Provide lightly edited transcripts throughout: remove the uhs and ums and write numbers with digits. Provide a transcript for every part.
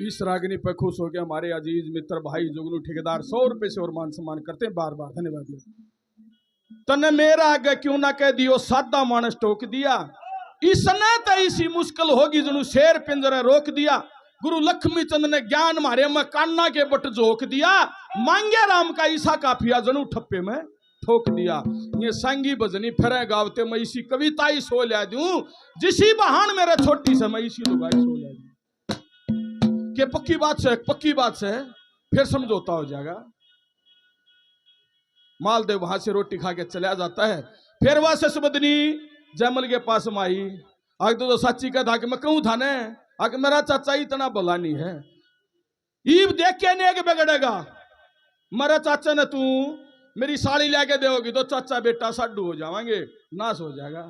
इस रागिनी पर खुश हो गया हमारे अजीज मित्र भाई जुगनू ठेकेदार 100 रुपए से और मान सम्मान करते हैं बार बार धन्यवाद। तने मेरा आगे क्यों ना कह दियो सादा मानस टोक दिया, इसने तो इसी मुश्किल होगी जनु शेर पिंजरे रोक दिया। गुरु लक्ष्मी चंद ने ज्ञान मारे में कान्ना के बट जोक दिया, मांगे राम का ईसा काफिया जनु ठप्पे में ठोक दिया। ये संगी बजनी फिर गावते मैं इसी कविता ही सो ला दूं, जिसी बहान मेरे छोटी से मैं इसी लुगाई सो ला दूं। के पक्की बात से फिर समझौता हो जाएगा। मालदेव वहां से रोटी खा के चला जाता है। फिर वह ससबदनी जैमल के पास में आई, आग तो साची का था कि मैं कहूं था ने आग मेरा चाचा इतना भला नहीं है, ईब देख के नहीं बिगड़ेगा। मेरे चाचा ने तू मेरी साड़ी लेके देगी तो चाचा बेटा साडू हो जाएंगे, नाश हो जाएगा।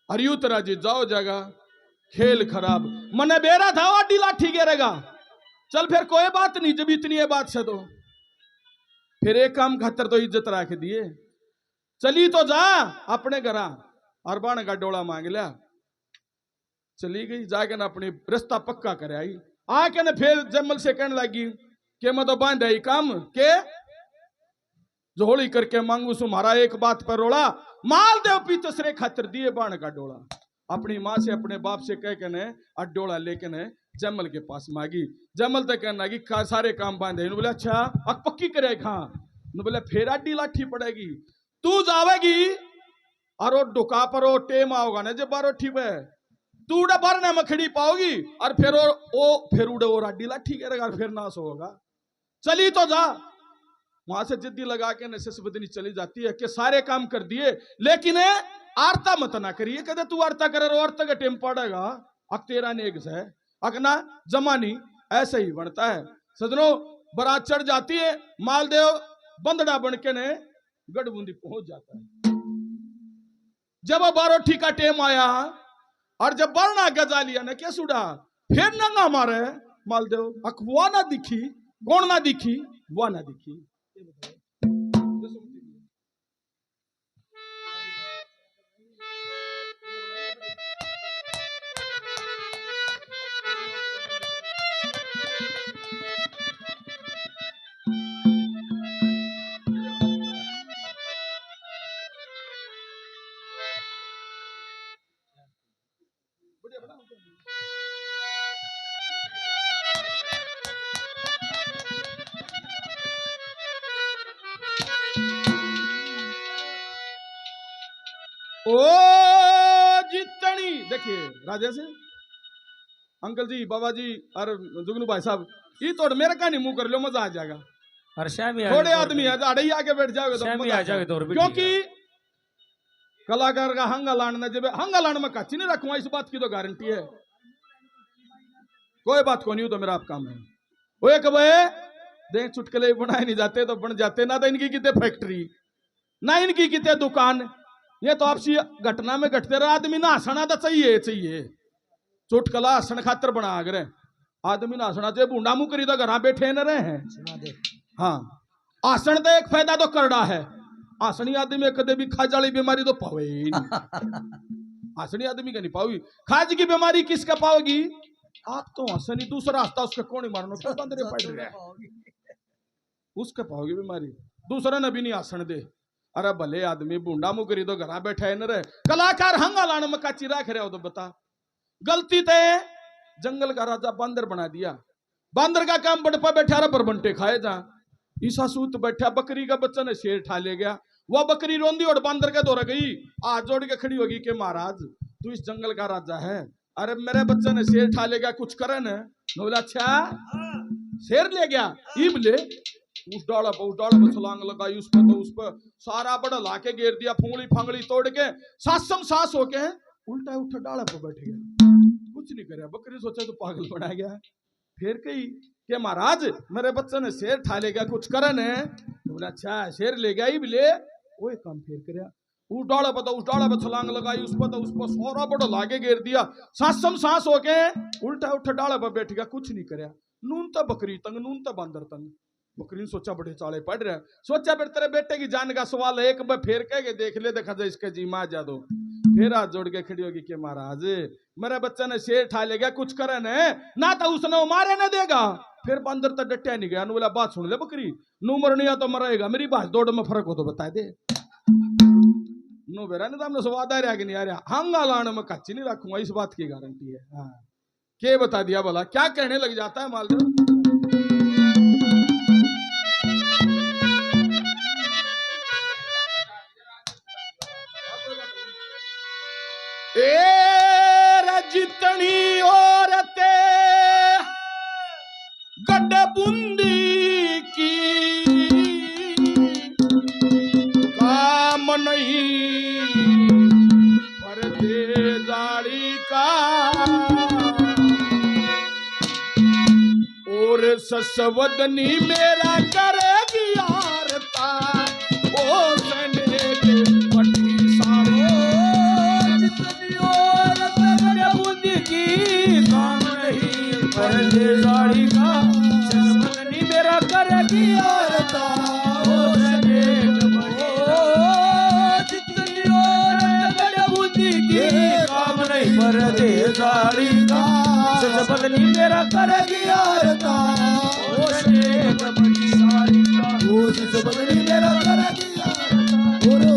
अरियू तेरा जी जाओ जाएगा, खेल खराब मने बेरा था वाडी लाठी गिरेगा। चल फिर कोई बात नहीं, जब इतनी है बात से तो फिर एक काम खातर तो इज्जत रख दिए, चली तो जा अपने घर और बाण का डोला मांग लिया। चली गई, जाके ना अपनी रास्ता पक्का कर आई। आके ना फिर जमल से कहने लगी कि मैं तो बांध आई काम के जोड़ी करके मांगू तुम्हारा एक बात पर रोड़ा। माल देव पीतसरे खातिर दिए बाण का डोला। अपनी माँ से अपने बाप से कह के ने डोला लेके ने जमल के पास मांगी। जमल तो कहना लगी सारे काम बांधे। बोले अच्छा अब पक्की करे खा, बोले फिर आडी लाठी पड़ेगी, तू जावेगी और वो डुका पर वो टेम आओगा ना जब बारो ठीक है तू उड़े बार ने मखड़ी पाओगी और फिर उड़े वो आडी लाठी करेगा फिर नाश होगा। चली तो जा। वहां से जिद्दी लगा के नशेषबदनी चली जाती है कि सारे काम कर दिए लेकिन आरता मत ना करिए। कहते तू आरता करे रो आरता का टेम पड़ेगा अब तेरा नेग से अकना जमानी ऐसे ही बनता है। सजनों बारात चढ़ जाती है, मालदेव बंदड़ा बन के ने गढ़बूंदी पहुंच जाता है। जब बारोठी का टेम आया और जब बरना गजा लिया ने क्या सुड़ा फिर नंगा मारे मालदेव अखवा ना दिखी, कौन ना दिखी वो ना दिखी। ओ जितनी देखिए राजा से अंकल जी बाबा जी और जुगनू भाई साहब ये तो मेरे का नहीं मुंह कर लो मजा आ जाएगा। थोड़े आदमी है अड़े आके बैठ जाओगे तो क्योंकि कलाकार का हंगा लान ने जब हंगा लान में कच्ची नहीं रखूंगा इस बात की तो गारंटी है। कोई बात को नहीं हो तो मेरा आप काम है वो एक देख चुटकले बनाए नहीं जाते तो बन जाते ना तो इनकी कितने फैक्ट्री ना इनकी कितने दुकान। ये तो आपसी घटना में घटते रहे। आदमी ना हंसना तो चाहिए चुटकला हंसन खातर बना करे आदमी ना हंसना चाहिए। बूंडा मुँह करी तो घर बैठे न रहे हैं। हाँ हंसन तो एक फायदा तो करना है, हंसनी आदमी कदे भी खाज वाली बीमारी तो पावे ही नहीं। हंसनी आदमी का नहीं पाओगी, खाज की बीमारी किसका पाओगी आप तो हंसनी दूसरा हंसता उसका कौन मारना उसका पाओगी बीमारी, दूसरा ने भी नहीं हंसन दे। अरे भले आदमी बूंडा मुँह करी तो घर बैठा है न रहे। कलाकार हंगा लाने में काची रख रहे हो तो बता गलती ते जंगल का राजा बांदर बना दिया। बांदर का काम बड़पा बैठा रहा पर बंटे खाए जा। ईसा सूत बैठा बकरी का बच्चा ने शेर ठा ले गया। वह बकरी रोंदी और बांदर के दौड़ गई, हाथ जोड़ के खड़ी होगी कि महाराज तू इस जंगल का राजा है, अरे मेरे बच्चे ने शेर ठा ले गया कुछ करे न। बोला अच्छा शेर ले गया ईब ले उस डाला पर छलांग लगाई उस पर सारा बड़ा लाके घेर दिया, फूंगली फांगली तोड़ के सासम सास होके उल्टा उठा डाला पर बैठ गया। कुछ नहीं करे बकरी सोचा तो पागल बना गया। फिर कही कि महाराज मेरे बच्चे ने शेर ठा ले गया कुछ करन है। बोला अच्छा शेर ले गया ही भी ले वो एक काम फिर कर उस डाला पर छलांग लगाई उस पर सारा बड़ा लागे घेर दिया, सासम सास होके उल्टा उठा डाला पर बैठ गया। कुछ नहीं करे, नून तो बकरी तंग नून तो बांदर तंग। बकरी ने सोचा बड़े चाले पड़ रहे, सोचा फिर तेरे बेटे की जान का सवाल है, एक बार फेर कह के देख ले, देखा जाए इसके जी मार जा दो। फिर हाथ जोड़ के खड़ी होगी कि महाराज मेरे बच्चे ने शेर ठा ले गया, कुछ करे ना तो उसने मारे ना देगा। फिर बंदर तो डटिया नहीं गया, बोला बात सुन ले बकरी, नू मरनिया तो मरेगा, मेरी बात दौड़ में फर्क हो तो बता दे। नो बेरा नहीं, हमने स्वाद आ रहा कि नहीं आ रहा, हंगा लाने में कच्ची नहीं रखूंगा, इस बात की गारंटी है। हाँ क्या बता दिया भला, क्या कहने लग जाता है मालदेव। जितनी औरतें गड्ढे बूंदी की काम नहीं परदे जाड़ी का, और ससवदनी मेरा करेगी यारता, ओ सने के पट्टी सारो जितनी औरतें गड्ढे बूंदी की काम नहीं परदे जाड़ी का, ससवदनी मेरा करेगी यारता, ओ सने परदे जाड़ी का, ससवदनी मेरा करेगी यारता, ओ बड़ी साड़ी का, ओ ससवदनी मेरा करेगी यारता, और ओ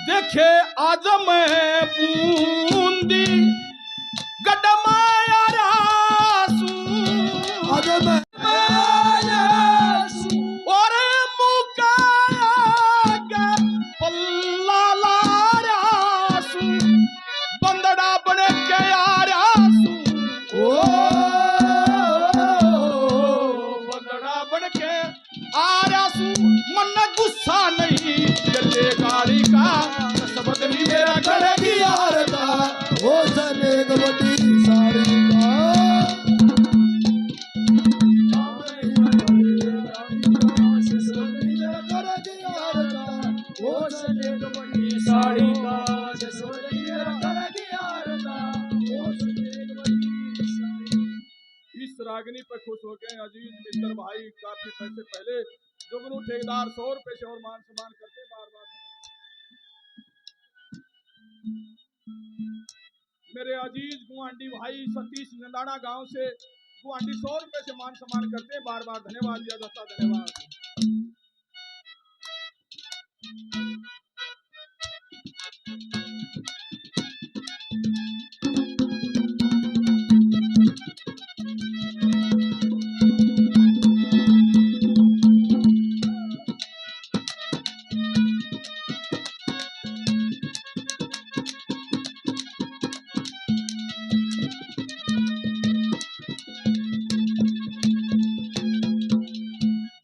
देखे आज मैं बूंदी गडमाया रासू, आज मैं और मुका पल्ला ला रासू, बंदड़ा बने के यारासू, ओ बंदड़ा बन के आरासू, मन गुस्सा नहीं चले गाड़ी का, ससवदनी मेरा करेगी यारता, ओ सने बड़ी साड़ी का, ससवदनी मेरा करेगी यारता, ओ सने बड़ी साड़ी का, ससवदनी मेरा करेगी यारता, ओ सने बड़ी साड़ी। इस रागनी पे खुश हो गए अजीज मित्र भाई। काफी पैसे पहले जुगनू ठेकेदार 100 रुपए से और मान सम्मान करते बार बार। मेरे अजीज गुआंडी भाई सतीश नंदाना गांव से गुआंडी 100 रुपए से मान सम्मान करते बार बार, धन्यवाद दिया जाता, धन्यवाद।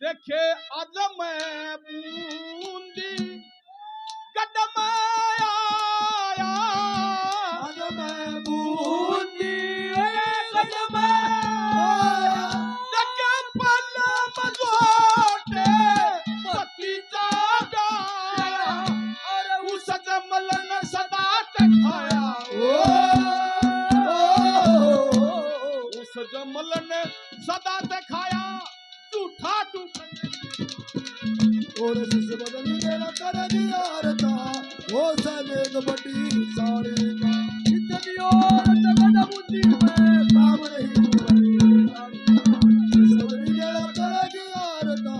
देखे आज मैं बूंदी गडमाया, आज मैं बूंदी गडमाया, जगे पल मजोटे पति जागाया, अरे उस जमलन सदा खाया, उस जमलन सदा खाया, झूठा तू और ससवदनी मेरा करेगी यारता, ओ सने बड़ी साड़ी का, जितनी औरतें गड्ढे बूंदी में काम नहीं ससवदनी मेरा करेगी यारता,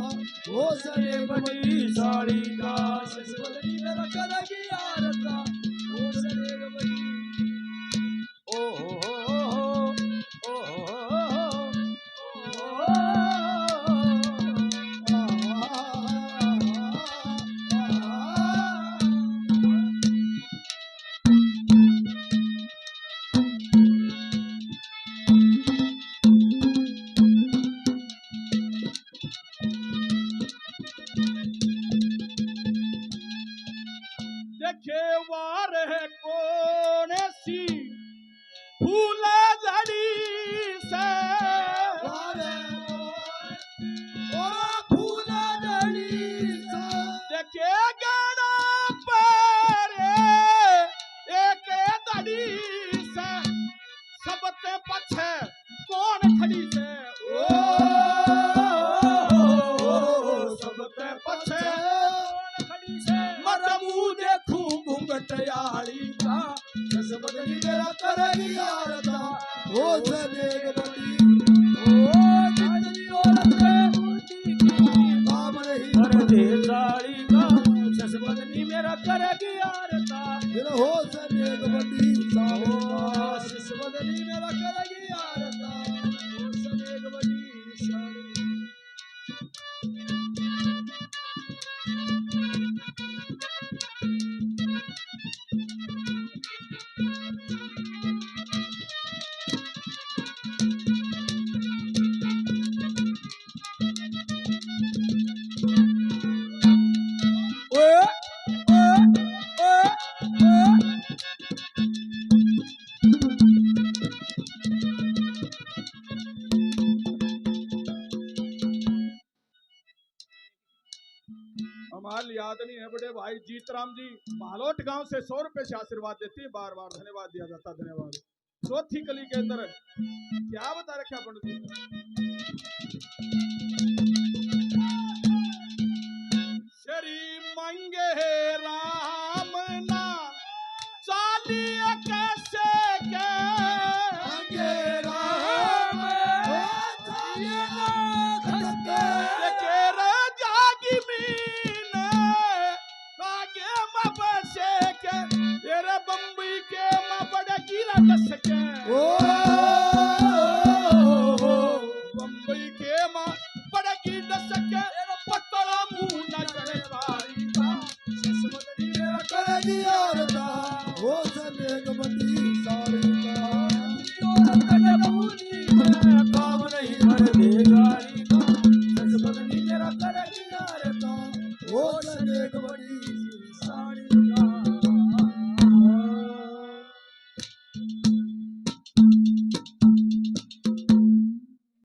ओ सने बड़ी साड़ी का, ससवदनी मेरा करेगी यारता, ओ सने बड़ी ओ करेगी औरता वो सनेक बड़ी जितनी औरतें काम नहीं मर्दे साड़ी का ससबदनी मेरा करेगी औरता फिर हो सनेक बड़ी साड़ी का ससबदनी मेरा करेगी औरता वो सनेक बड़ी साड़ी हमारे याद नहीं है बड़े भाई जीतराम जी बालोट गांव से 100 रुपए से आशीर्वाद देती है बार बार धन्यवाद दिया जाता धन्यवाद चौथी कली के अंदर क्या बता रखा पंडित जी श्री मंगे राम ना चालिए कैसे के मंगे राम चालिए खस्ते के रे जागी मीन आगे मबसे के तेरे बम्बई के मबड़ गिरा दस के बम्बई के मबड़ की दस के पतला मुंह न करे पारी का ससमदनी मेरा करेगी औरता वो सनेक बड़ी साड़ी का काम नहीं मर्दे गाड़ी का ससमदनी मेरा करेगी औरता वो सनेक बड़ी